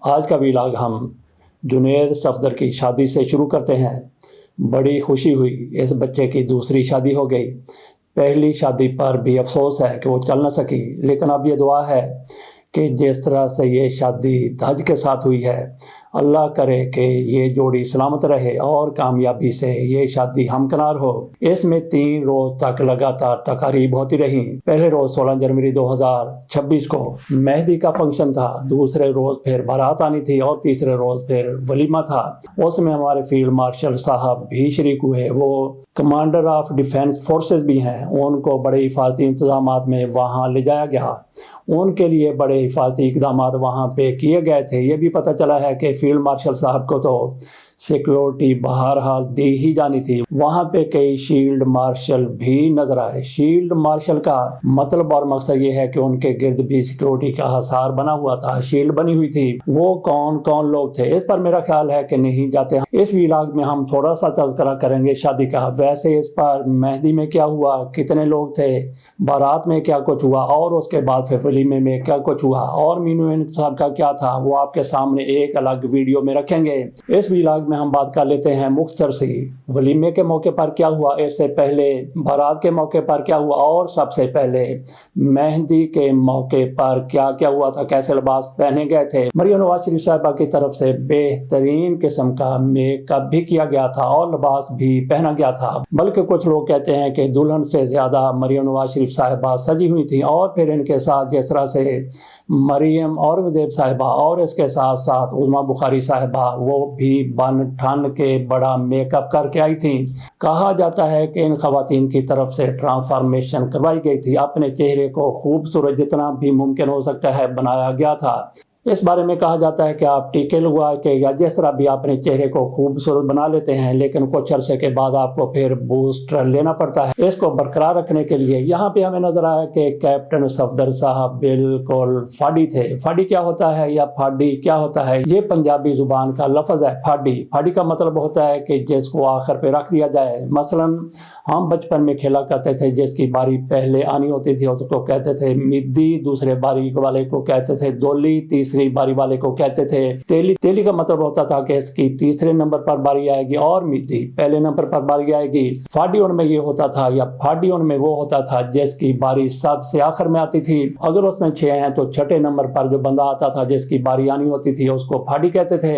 آج کا ویلاگ ہم جنید صفدر کی شادی سے شروع کرتے ہیں۔ بڑی خوشی ہوئی، اس بچے کی دوسری شادی ہو گئی۔ پہلی شادی پر بھی افسوس ہے کہ وہ چل نہ سکی، لیکن اب یہ دعا ہے کہ جس طرح سے یہ شادی دھج کے ساتھ ہوئی ہے، اللہ کرے کہ یہ جوڑی سلامت رہے اور کامیابی سے یہ شادی ہمکنار ہو۔ اس میں 3 روز تک لگاتار تقاریب ہوتی رہیں۔ پہلے روز 16 جنوری 2026 کو مہندی کا فنکشن تھا، دوسرے روز پھر بارات آنی تھی اور تیسرے روز پھر ولیمہ تھا۔ اس میں ہمارے فیلڈ مارشل صاحب بھی شریک ہوئے، وہ کمانڈر آف ڈیفینس فورسز بھی ہیں۔ ان کو بڑے حفاظتی انتظامات میں وہاں لے جایا گیا، ان کے لیے بڑے حفاظتی اقدامات وہاں پہ کیے گئے تھے۔ یہ بھی پتہ چلا ہے کہ فیلڈ مارشل صاحب کو تو سیکیورٹی بہرحال دی ہی جانی تھی۔ وہاں پہ کئی شیلڈ مارشل بھی نظر آئے۔ شیلڈ مارشل کا مطلب اور مقصد یہ ہے کہ ان کے گرد بھی سیکیورٹی کا حصار بنا ہوا تھا، شیلڈ بنی ہوئی تھی۔ وہ کون کون لوگ تھے اس پر میرا خیال ہے کہ نہیں جاتے۔ اس ویلاگ میں ہم تھوڑا سا تذکرہ کریں گے شادی کا۔ ویسے اس پر مہندی میں کیا ہوا، کتنے لوگ تھے، بارات میں کیا کچھ ہوا، اور اس کے بعد پھر ولیمے میں کیا کچھ ہوا، اور مینو انتخاب کا کیا تھا، وہ آپ کے سامنے ایک الگ ویڈیو میں رکھیں گے۔ اس ویلاگ میں ہم بات کر لیتے ہیں مختصر سی ولیمے کے موقع پر کیا ہوا، اس سے پہلے بارات کے موقع پر کیا ہوا، اور سب سے پہلے مہندی کے موقع پر کیا کیا ہوا تھا، کیسے لباس پہنے گئے تھے۔ مریم نواز شریف صاحبہ کی طرف سے بہترین قسم کا میک اپ بھی کیا گیا تھا اور لباس بھی پہنا گیا تھا، بلکہ کچھ لوگ کہتے ہیں کہ دلہن سے زیادہ مریم نواز شریف صاحبہ سجی ہوئی تھی، اور پھر ان کے ساتھ جس طرح سے مریم اورنگزیب صاحبہ اور اس کے ساتھ ساتھ عظمیٰ بخاری صاحبہ، وہ بھی بن ٹھن کے بڑا میک اپ کر کے آئی تھیں۔ کہا جاتا ہے کہ ان خواتین کی طرف سے ٹرانسفارمیشن کروائی گئی تھی، اپنے چہرے کو خوبصورت جتنا بھی ممکن ہو سکتا ہے بنایا گیا تھا۔ اس بارے میں کہا جاتا ہے کہ آپ ٹیکے لگوا کے یا جس طرح بھی اپنے چہرے کو خوبصورت بنا لیتے ہیں، لیکن کچھ عرصے کے بعد آپ کو پھر بوسٹر لینا پڑتا ہے اس کو برقرار رکھنے کے لیے۔ یہاں پہ ہمیں نظر آیا کہ کیپٹن صفدر صاحب بالکل فاڈی تھے۔ فاڈی کیا ہوتا ہے یا پھاڈی کیا ہوتا ہے؟ یہ پنجابی زبان کا لفظ ہے پھاڈی۔ پھاڈی کا مطلب ہوتا ہے کہ جس کو آخر پہ رکھ دیا جائے۔ مثلا ہم بچپن میں کھیلا کرتے تھے، جس کی باری پہلے آنی ہوتی تھی اس کو کہتے تھے میدی، دوسرے باری والے کو کہتے تھے دولی، تیسری باری والے کو کہتے تھے تیلی۔ تیلی کا مطلب ہوتا تھا کہ اس کی تیسرے نمبر پر باری آئے گی اور میدی پہلے نمبر پر باری آئے گی۔ فاڈی ان میں یہ ہوتا تھا، یا پھاڈی ان میں وہ ہوتا تھا جس کی باری سب سے آخر میں آتی تھی۔ اگر اس میں 6 ہیں تو چھٹے نمبر پر جو بندہ آتا تھا جس کی باری آنی ہوتی تھی اس کو پھاڈی کہتے تھے۔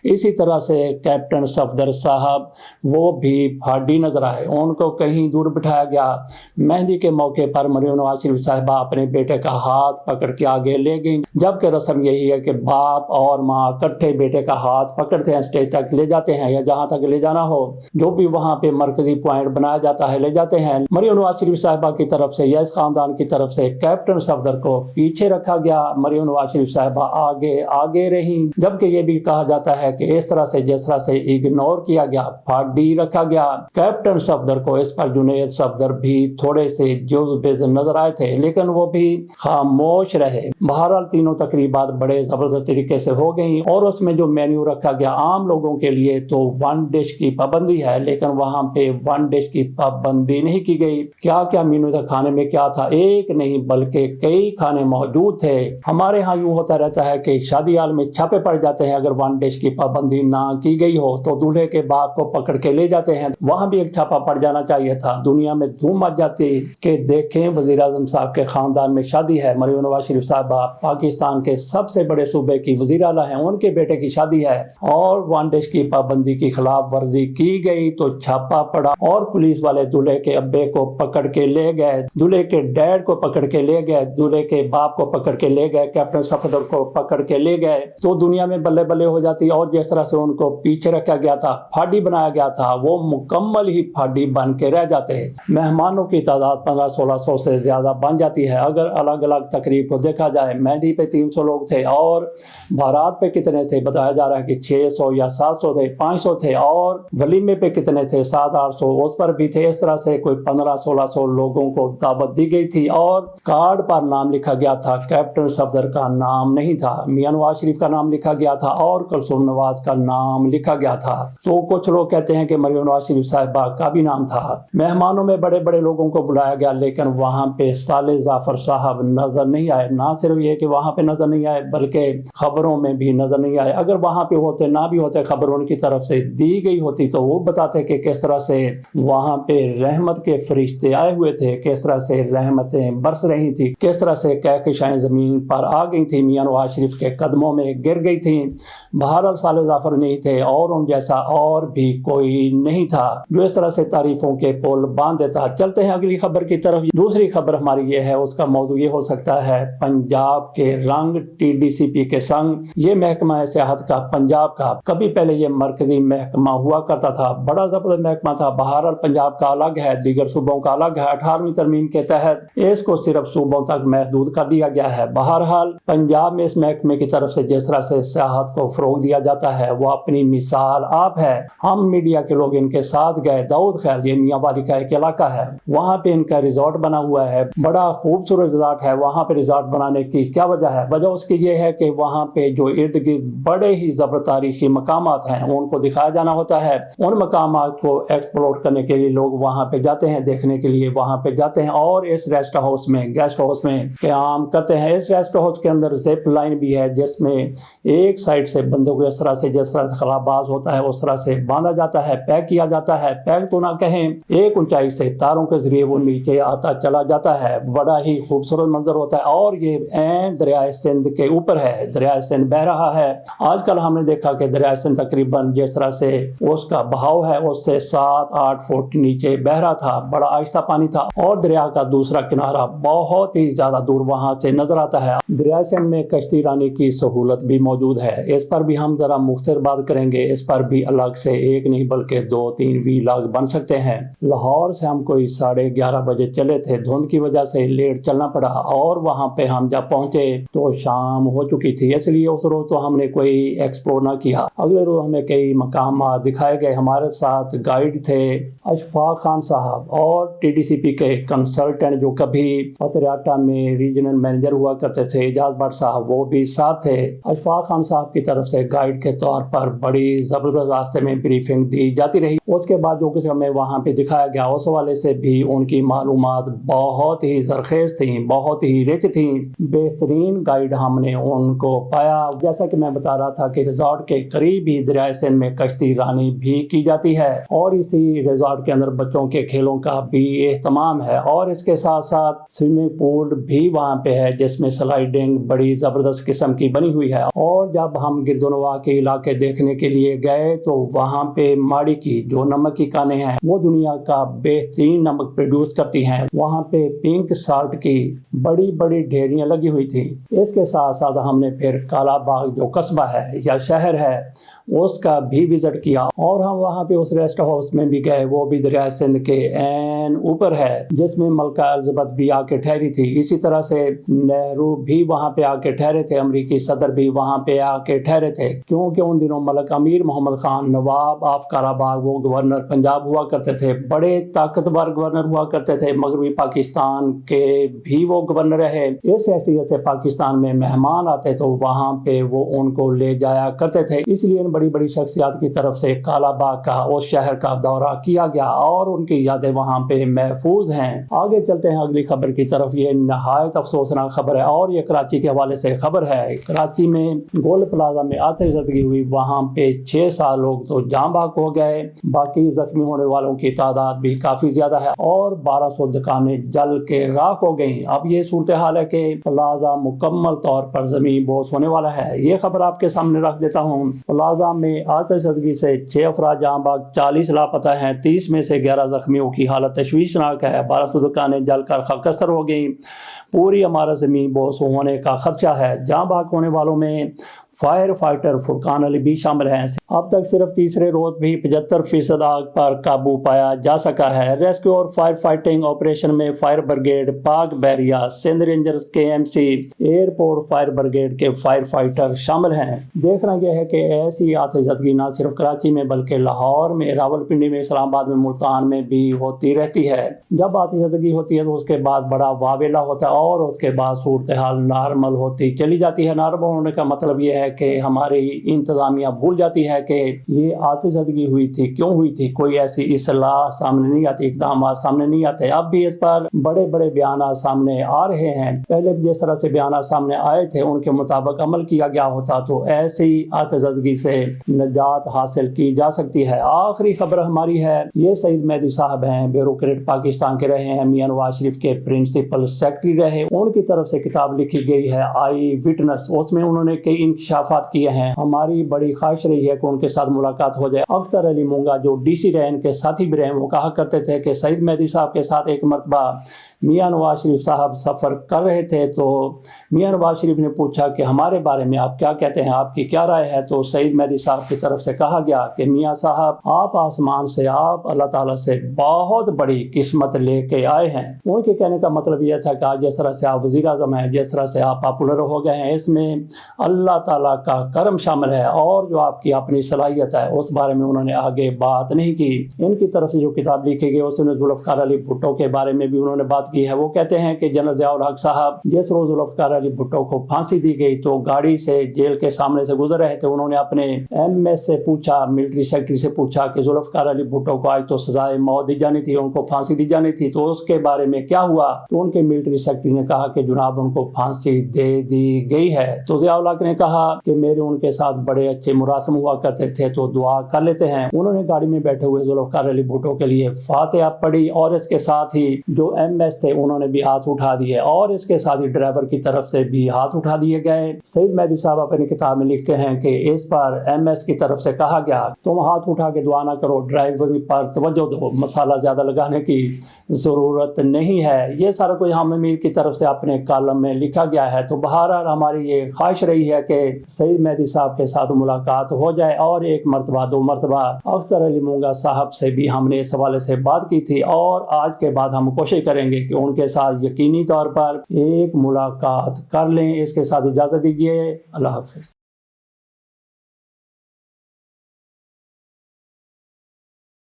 اسی طرح سے کیپٹن صفدر صاحب وہ بھی پھاڈی نظر آئے، ان کو کہیں دور بٹھایا گیا۔ مہندی کے موقع پر مریم نواز شریف صاحبہ اپنے بیٹے کا ہاتھ پکڑ کے آگے لے گئیں، جبکہ رسم یہی ہے کہ باپ اور ماں اکٹھے بیٹے کا ہاتھ پکڑتے ہیں، اسٹیج تک لے جاتے ہیں یا جہاں تک لے جانا ہو، جو بھی وہاں پہ مرکزی پوائنٹ بنایا جاتا ہے لے جاتے ہیں۔ مریم نواز شریف صاحبہ کی طرف سے یا اس خاندان کی طرف سے کیپٹن صفدر کو پیچھے رکھا گیا، مریم نواز شریف صاحبہ آگے رہیں، جبکہ یہ بھی کہا جاتا ہے کہ اس طرح سے جس طرح سے اگنور کیا گیا، پھاڈی رکھا گیا کیپٹن صفدر کو، اس پر جنید صفدر بھی تھوڑے سے جوز نظر آئے تھے، لیکن وہ بھی خاموش رہے۔ بہرحال تینوں تقریبات بڑے زبردست طریقے سے ہو گئیں، اور اس میں جو مینیو رکھا گیا عام لوگوں کے لیے تو 1 ڈش کی پابندی ہے، لیکن وہاں پہ 1 ڈش کی پابندی نہیں کی گئی۔ کیا کیا مینو تھا، کھانے میں کیا تھا؟ ایک نہیں بلکہ کئی کھانے موجود تھے۔ ہمارے ہاں یوں ہوتا رہتا ہے کہ شادی ہال میں چھاپے پڑ جاتے ہیں، اگر 1 ڈش کی پابندی نہ کی گئی ہو تو دولہے کے باپ کو پکڑ کے لے جاتے ہیں۔ وہاں بھی ایک چھاپا پڑ جانا چاہیے تھا، دنیا میں دھوم مچ جاتی کہ دیکھیں وزیر اعظم صاحب کے خاندان میں شادی ہے، مریم نواز شریف صاحبہ پاکستان کے سب سے بڑے صوبے کی وزیر اعلیٰ ہیں، ان کے بیٹے کی شادی ہے اور 1 ڈش کی پابندی کی خلاف ورزی کی گئی تو چھاپا پڑا، اور پولیس والے دولہے کے ابے کو پکڑ کے لے گئے، دولہے کے ڈیڈ کو پکڑ کے لے گئے، دولہے کے باپ کو پکڑ کے لے گئے، کیپٹن صفدر کو پکڑ کے لے گئے، تو دنیا میں بلے بلے ہو جاتی۔ اور جس طرح سے ان کو پیچھے رکھا گیا تھا، پھاڈی بنایا گیا تھا، وہ مکمل ہی پھاڈی بن کے رہ جاتے۔ مہمانوں کی تعداد 1500-1600 سے زیادہ بن جاتی ہے اگر الگ الگ تقریب کو دیکھا جائے۔ مہندی پہ 300 لوگ تھے، اور بارات پہ کتنے تھے بتایا جا رہا ہے کہ 600 یا 700 تھے، 500 تھے، اور ولیمے پہ کتنے تھے 700-800 اس پر بھی تھے۔ اس طرح سے کوئی 1500-1600 لوگوں کو دعوت دی گئی تھی، اور کارڈ پر نام لکھا گیا تھا، کیپٹن صفدر کا نام نہیں تھا، میاں نواز شریف کا نام لکھا گیا تھا اور کلثوم نواز کا نام لکھا گیا تھا۔ تو کچھ لوگ کہتے ہیں کہ مریم نواز شریف صاحبہ کا بھی نام تھا۔ مہمانوں میں بڑے بڑے لوگوں کو بلایا گیا، لیکن وہاں پہ صالح جعفر صاحب نظر نہیں آئے۔ نہ صرف یہ کہ وہاں پہ نظر نہیں آئے بلکہ خبروں میں بھی نظر نہیں آئے. اگر وہاں پہ ہوتے نہ بھی ہوتے, خبر ان کی طرف سے دی گئی ہوتی تو وہ بتاتے کہ کس طرح سے وہاں پہ رحمت کے فرشتے آئے ہوئے تھے, کس طرح سے رحمتیں برس رہی تھی, کس طرح سے کہکشائیں زمین پر آ گئی تھی, میاں نواز شریف کے قدموں میں گر گئی تھیں. بہرحال صالح جعفر نہیں تھے اور ان جیسا اور بھی کوئی نہیں تھا جو اس طرح سے تعریفوں کے پل باندھ دیتا. چلتے ہیں اگلی خبر کی طرف. دوسری خبر ہماری یہ ہے, اس کا موضوع یہ ہو سکتا ہے پنجاب کے رنگ TDCP کے سنگ. یہ محکمہ سیاحت کا پنجاب کا کبھی پہلے یہ مرکزی محکمہ ہوا کرتا تھا, بڑا زبردست محکمہ تھا. بہرحال پنجاب کا الگ ہے, دیگر صوبوں کا الگ ہے. 18ویں ترمیم کے تحت اس کو صرف صوبوں تک محدود کر دیا گیا ہے. بہرحال پنجاب میں اس محکمے کی طرف سے جس طرح سے سیاحت کو فروغ دیا جاتا ہے وہ اپنی مثال آپ ہے. ہم میڈیا کے لوگ ان کے ساتھ گئے. داؤد خیل یہ میاں والی کا ایک علاقہ ہے, وہاں پہ ان کا ریزورٹ بنا ہوا ہے, بڑا خوبصورت ریزورٹ ہے. وہاں پہ ریزورٹ بنانے کی کیا وجہ ہے؟ وجہ اس کی یہ ہے کہ وہاں پہ جو ارد گرد بڑے ہی زبردست تاریخی مقامات ہیں ان کو دکھایا جانا ہوتا ہے. ان مقامات کو ایکسپلور کرنے کے لیے لوگ وہاں پہ جاتے ہیں, دیکھنے کے لیے وہاں پہ جاتے ہیں اور اس ریسٹ ہاؤس میں گیسٹ ہاؤس میں قیام کرتے ہیں. اس ریسٹ ہاؤس کے اندر زپ لائن بھی ہے جس میں ایک سائڈ سے بندوں کو اس طرح سے جس طرح سے خلاباز ہوتا ہے اس طرح سے باندھا جاتا ہے, پیک کیا جاتا ہے. پیک تو نہ کہیں, ایک اونچائی سے تاروں کے ذریعے وہ نیچے آتا چلا جاتا ہے. بڑا ہی خوبصورت منظر ہوتا ہے اور یہ عین دریائے سندھ کے اوپر ہے. دریائے سندھ بہ رہا ہے. آج کل ہم نے دیکھا کہ دریائے سندھ تقریباً جس طرح سے اس کا بہاؤ ہے اس سے 7-8 فٹ نیچے بہ رہا تھا, بڑا آہستہ پانی تھا اور دریا کا دوسرا کنارہ بہت ہی زیادہ دور وہاں سے نظر آتا ہے. دریائے سندھ میں کشتی رانی کی سہولت بھی موجود ہے. اس پر بھی ہم ذرا مختصر بات کریں گے. اس پر بھی الگ سے ایک نہیں بلکہ 2-3 ویلاگ بن سکتے ہیں. لاہور سے ہم کوئی 11:30 بجے چلے تھے, دھند کی وجہ سے لیٹ چلنا پڑا اور وہاں پہ ہم جب پہنچے تو شام ہو چکی تھی, اس لیے اس روز تو ہم نے کوئی ایکسپلور نہ کیا. اگلے روز ہمیں کئی مقامات دکھائے گئے. ہمارے ساتھ گائیڈ تھے اشفاق خان صاحب اور TDCP کے کنسلٹنٹ جو کبھی پتریاٹا میں ریجنل مینیجر ہوا کرتے تھے, اعجاز بٹ صاحب, وہ بھی ساتھ تھے. اشفاق خان صاحب کی طرف سے گائیڈ کے طور پر بڑی زبردست راستے میں بریفنگ دی جاتی رہی. اس کے بعد جو کچھ ہمیں وہاں پہ دکھایا گیا اس حوالے سے بھی ان کی معلومات بہت ہی زرخیز تھیں, بہت ہی رچ تھیں. بہترین گائیڈ ہم نے ان کو پایا. جیسا کہ میں بتا رہا تھا کہ ریزورٹ کے قریب ہی دریائے سندھ میں کشتی رانی بھی کی جاتی ہے اور اسی ریزورٹ کے اندر بچوں کے کھیلوں کا بھی اہتمام ہے اور اس کے ساتھ ساتھ سوئمنگ پول بھی وہاں پہ ہے جس میں سلائیڈنگ بڑی زبردست قسم کی بنی ہوئی ہے. اور جب ہم گرد و نواح کے علاقے دیکھنے کے لیے گئے تو وہاں پہ ماڑی کی جو نمک کی کانیں ہیں وہ دنیا کا بہترین نمک پروڈیوس کرتی ہیں. وہاں پہ پنک سالٹ کی بڑی بڑی ڈھیریاں لگی ہوئی تھی. اس کے ساتھ ساتھ ہم نے پھر کالا باغ جو قصبہ ہے یا شہر ہے اس کا بھی وزٹ کیا اور ہم وہاں پہ اس ریسٹ ہاؤس میں بھی گئے. وہ بھی دریائے سندھ کے عین اوپر ہے جس میں ملکہ الزبتھ بھی آ کے ٹھہری تھی. اسی طرح سے نہرو بھی وہاں پہ آ کے ٹھہرے تھے, امریکی صدر بھی وہاں پہ آ کے ٹھہرے تھے کیونکہ ان دنوں ملک امیر محمد خان نواب آف کالا باغ وہ گورنر پنجاب ہوا کرتے تھے. بڑے طاقتور گورنر ہوا کرتے تھے. مغربی پاکستان کے بھی وہ گورنر رہے. اس حیثیت سے پاکستان میں مہمان آتے تو وہاں پہ وہ ان کو لے جایا کرتے تھے. اس لیے ان بڑی بڑی شخصیات کی طرف سے کالا باغ کا اس شہر کا دورہ کیا گیا اور ان کی یادیں وہاں پہ محفوظ ہیں. آگے چلتے ہیں اگلی خبر کی طرف. یہ نہایت افسوسناک خبر ہے اور یہ کراچی کے حوالے سے خبر ہے. کراچی میں گولڈ پلازا میں آتش زدگی ہوئی. وہاں پہ 6 لوگ تو جاں بحق ہو گئے, باقی زخمی ہونے والوں کی تعداد بھی کافی زیادہ ہے اور 1200 دکانیں جل کے راکھ ہو گئیں. اب یہ صورتحال ہے کہ پلازا مکمل طور پر زمین بوس ہونے والا ہے. یہ خبر آپ کے سامنے رکھ دیتا ہوں. پلازا میں آتش زدگی سے 6 افراد جاں بحق, 40 لاپتہ ہیں. 30 میں سے 11 زخمیوں کی حالت تشویشناک ہے. 1200 دکانیں جل کر خاکستر ہو گئیں. پوری عمارت زمین بوس ہونے کا خدشہ ہے. جاں بحق ہونے والوں میں فائر فائٹر فرقان علی بھی شامل ہیں. اب تک صرف تیسرے روز بھی 75% آگ پر قابو پایا جا سکا ہے. ریسکیو اور فائر فائٹنگ آپریشن میں فائر بریگیڈ, پاک بحریہ, Sindh rangers, KMC, airport fire brigade کے فائر فائٹر شامل ہیں. دیکھنا یہ ہے کہ ایسی آتش زدگی نہ صرف کراچی میں بلکہ لاہور میں, راولپنڈی میں, اسلام آباد میں, ملتان میں بھی ہوتی رہتی ہے. جب آتش زدگی ہوتی ہے تو اس کے بعد بڑا واویلا ہوتا ہے اور اس کے بعد صورتحال نارمل ہوتی چلی جاتی ہے. نارمل ہونے کا مطلب یہ ہے کہ ہماری انتظامیہ بھول جاتی ہے کہ یہ آتش زدگی ہوئی تھی، کیوں ہوئی تھی، کوئی ایسی اصلاح سامنے نہیں آتی، اقدامات سامنے نہیں آتے۔ اب بھی اس پر بڑے بڑے بیانات سامنے آ رہے ہیں۔ پہلے جس طرح سے بیانات سامنے آئے تھے ان کے مطابق عمل کیا گیا ہوتا تو ایسی آتش زدگی سے نجات حاصل کی جا سکتی ہے۔ آخری خبر ہماری ہے، یہ سعید مہدی صاحب ہیں، بیوروکریٹ پاکستان کے رہے ہیں، میاں نواز شریف کے پرنسپل سیکرٹری رہے۔ ان کی طرف سے کتاب لکھی گئی ہے آئی وٹنس، اس میں انہوں نے کئی انکشافات کیے ہیں۔ ہماری بڑی خواہش رہی ہے کہ ان کے ساتھ ملاقات ہو جائے۔ اختر علی مونگا جو ڈی سی رہے، ان کے ساتھی بھی رہے، وہ کہا کرتے تھے کہ سعید مہدی صاحب کے ساتھ ایک مرتبہ میاں نواز شریف صاحب سفر کر رہے تھے تو میاں نواز شریف نے پوچھا کہ ہمارے بارے میں آپ کیا کہتے ہیں، آپ کی کیا رائے ہے؟ تو سعید مہدی صاحب کی طرف سے کہا گیا کہ میاں صاحب آپ آسمان سے، آپ اللہ تعالیٰ سے بہت بڑی قسمت لے کے آئے ہیں۔ ان کے کہنے کا مطلب یہ تھا کہ آج جس طرح سے آپ وزیر اعظم ہیں، جس طرح سے آپ پاپولر ہو گئے ہیں، اس میں اللہ تعالیٰ کا کرم شامل ہے، اور جو آپ کی اپنی صلاحیت ہے اس بارے میں انہوں نے آگے بات نہیں کی۔ ان کی طرف سے جو کتاب لکھی گئی اس میں ذوالفقار علی بھٹو کے بارے میں بھی انہوں نے بات کی ہے۔ وہ کہتے ہیں کہ جنرل ضیاء الحق صاحب جس روز ذوالفقار علی بھٹو کو پھانسی دی گئی تو گاڑی سے جیل کے سامنے سے گزر رہے تھے، انہوں نے اپنے ایم ایس سے پوچھا، ملٹری سیکرٹری سے پوچھا کہ ذوالفقار علی بھٹو کو آج تو سزائے موت دی جانی تھی، ان کو پھانسی دی جانی تھی، تو اس کے بارے میں کیا ہوا؟ تو ان کے ملٹری سیکرٹری نے کہا کہ جناب ان کو پھانسی دے دی گئی ہے۔ تو ضیاء الحق نے کہا کہ میرے ان کے ساتھ بڑے اچھے مراسم ہوا کرتے تھے تو دعا کر لیتے ہیں۔ انہوں نے گاڑی میں بیٹھے ہوئے ذوالفقار علی بھٹو کے لیے فاتحہ پڑھی، اور اس کے ساتھ ہی جو ایم ایس تھے انہوں نے بھی ہاتھ اٹھا دیے، اور اس کے ساتھ ہی ڈرائیور کی طرف سے بھی ہاتھ اٹھا دیے گئے۔ سعید مہدی صاحب اپنی کتاب میں لکھتے ہیں کہ اس پر ایم ایس کی طرف سے کہا گیا تم ہاتھ اٹھا کے دعا نہ کرو، ڈرائیور پر توجہ دو، مسالہ زیادہ لگانے کی ضرورت نہیں ہے۔ یہ سارا کچھ ہم امیر کی طرف سے اپنے کالم میں لکھا گیا ہے۔ تو بہرحال ہماری یہ خواہش رہی ہے کہ سعید مہدی صاحب کے ساتھ ملاقات ہو جائے، اور ایک مرتبہ دو مرتبہ اختر علی مونگا صاحب سے بھی ہم نے اس حوالے سے بات کی تھی، اور آج کے بعد ہم کوشش کریں گے کہ ان کے ساتھ یقینی طور پر ایک ملاقات کر لیں۔ اس کے ساتھ اجازت دیجیے، اللہ حافظ۔